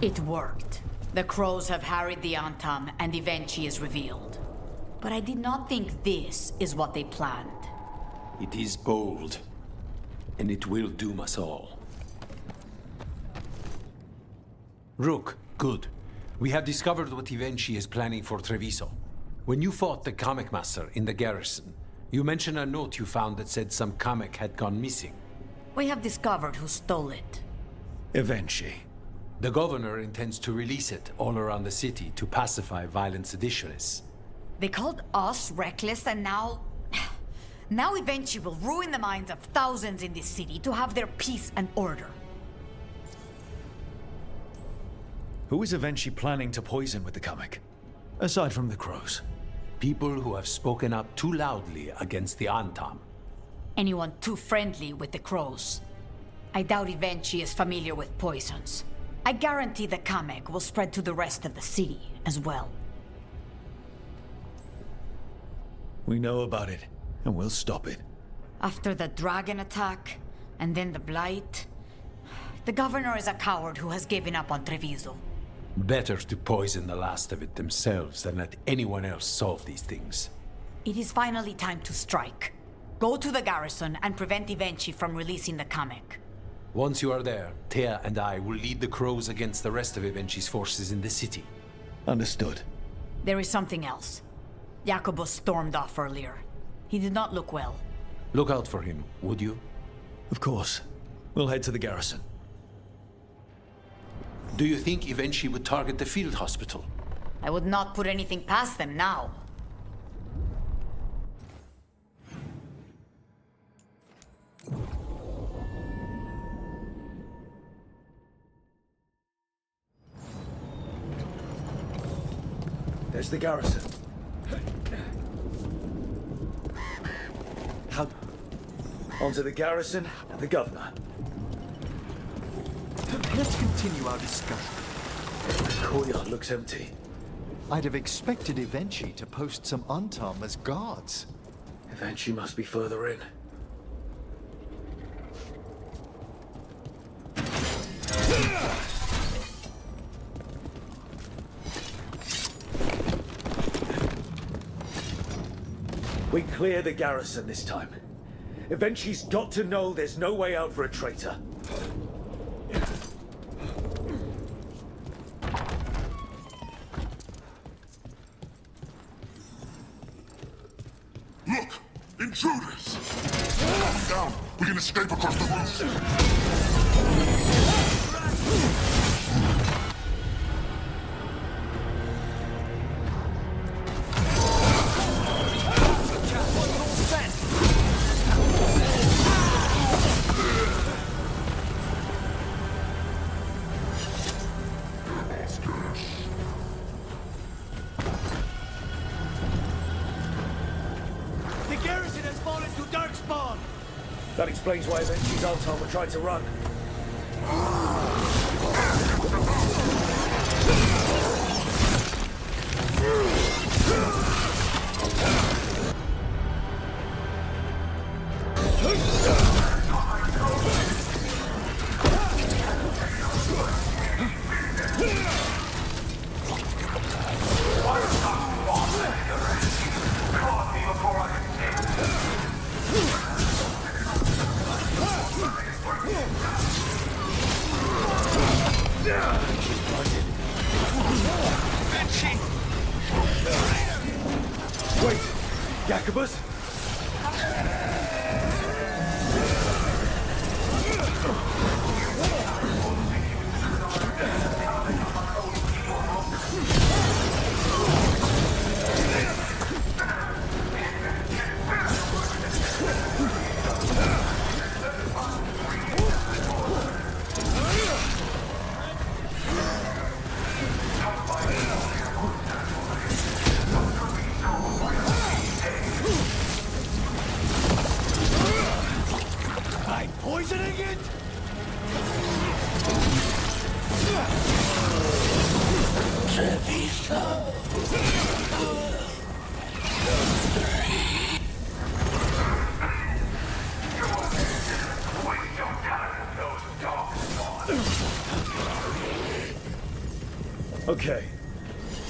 It worked. The crows have harried the Antam, and Evenchi is revealed. But I did not think this is what they planned. It is bold, and it will doom us all. Rook, good. We have discovered what Evenchi is planning for Treviso. When you fought the Kamek Master in the garrison, you mentioned a note you found that said some Kamek had gone missing. We have discovered who stole it. Evenchi. The governor intends to release it all around the city to pacify violent seditionists. They called us reckless, and now... Now Evenchi will ruin the minds of thousands in this city to have their peace and order. Who is Evenchi planning to poison with the Kamek? Aside from the crows. People who have spoken up too loudly against the Antam. Anyone too friendly with the crows. I doubt Evenchi is familiar with poisons. I guarantee the Kamek will spread to the rest of the city as well. We know about it, and we'll stop it. After the dragon attack, and then the blight, the governor is a coward who has given up on Treviso. Better to poison the last of it themselves than let anyone else solve these things. It is finally time to strike. Go to the garrison and prevent Evenchi from releasing the Kamek. Once you are there, Thea and I will lead the crows against the rest of Evenchi's forces in the city. Understood. There is something else. Jacobus stormed off earlier. He did not look well. Look out for him, would you? Of course. We'll head to the garrison. Do you think Evenchi would target the field hospital? I would not put anything past them now. There's the garrison. How... Onto the garrison and the governor. Let's continue our discussion. The courtyard looks empty. I'd have expected Evenchi to post some Antam as guards. Evenchi must be further in. We clear the garrison this time. Evenchi's got to know there's no way out for a traitor. Look! Intruders! Calm down! We can escape across the roof! That explains why Evenchi's Altar were trying to run. Wait! Jacobus?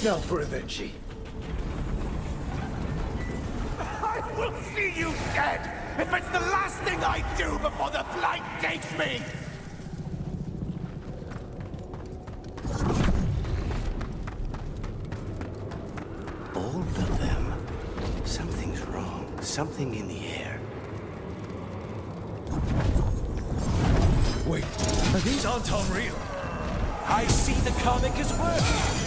Now for Evenchi. I will see you dead if it's the last thing I do before the Blight takes me! All of them. Something's wrong. Something in the air. Wait, these aren't unreal. I see the comic as working!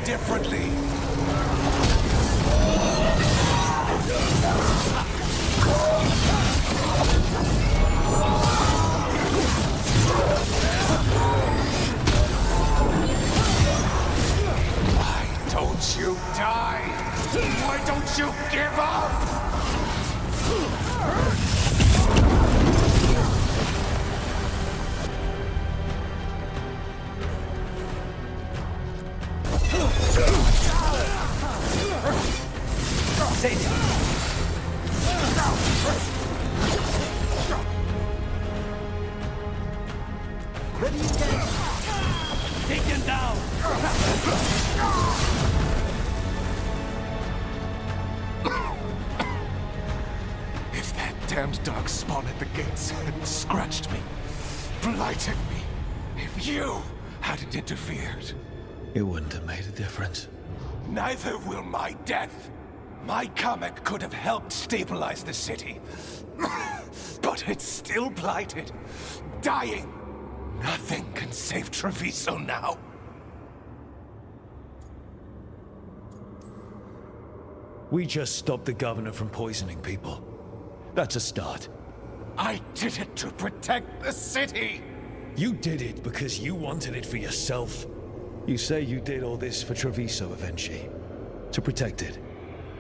Differently. Why don't you die? Why don't you give up? Ready again! Taken down! If that damned dark spawn at the gates hadn't scratched me, blighted me, if you hadn't interfered, It wouldn't have made a difference. neither will my death. My comet could have helped stabilize the city. But it's still blighted, dying. Nothing can save Treviso now. We just stopped the governor from poisoning people. That's a start. I did it to protect the city! You did it because you wanted it for yourself. You say you did all this for Treviso, Evenchi. To protect it.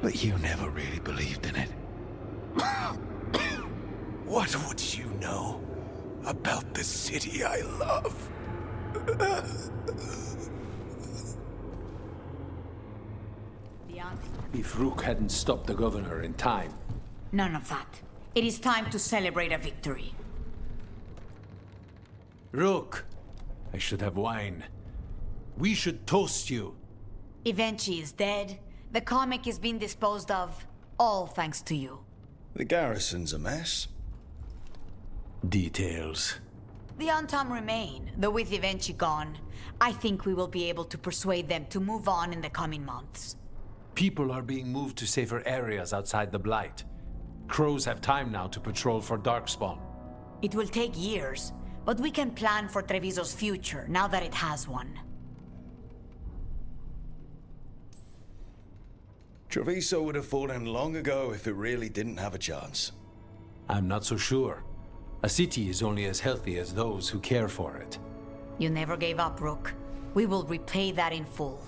But you never really believed in it. What would you know about the city I love? If Rook hadn't stopped the governor in time. None of that. It is time to celebrate a victory. Rook! I should have wine. We should toast you. Evenchi is dead. The comic is being disposed of. All thanks to you. The garrison's a mess. Details. The Untom remain, though with Evenchi gone, I think we will be able to persuade them to move on in the coming months. People are being moved to safer areas outside the Blight. Crows have time now to patrol for Darkspawn. It will take years, but we can plan for Treviso's future now that it has one. Treviso would have fallen long ago if it really didn't have a chance. I'm not so sure. A city is only as healthy as those who care for it. You never gave up, Rook. We will repay that in full.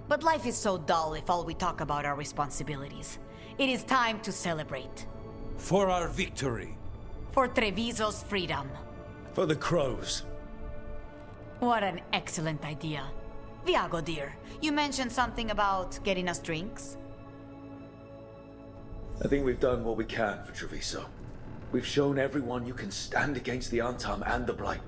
But life is so dull if all we talk about are responsibilities. It is time to celebrate. For our victory. For Treviso's freedom. For the crows. What an excellent idea. Viago, dear, you mentioned something about getting us drinks? I think we've done what we can for Treviso. We've shown everyone you can stand against the Untom and the Blight.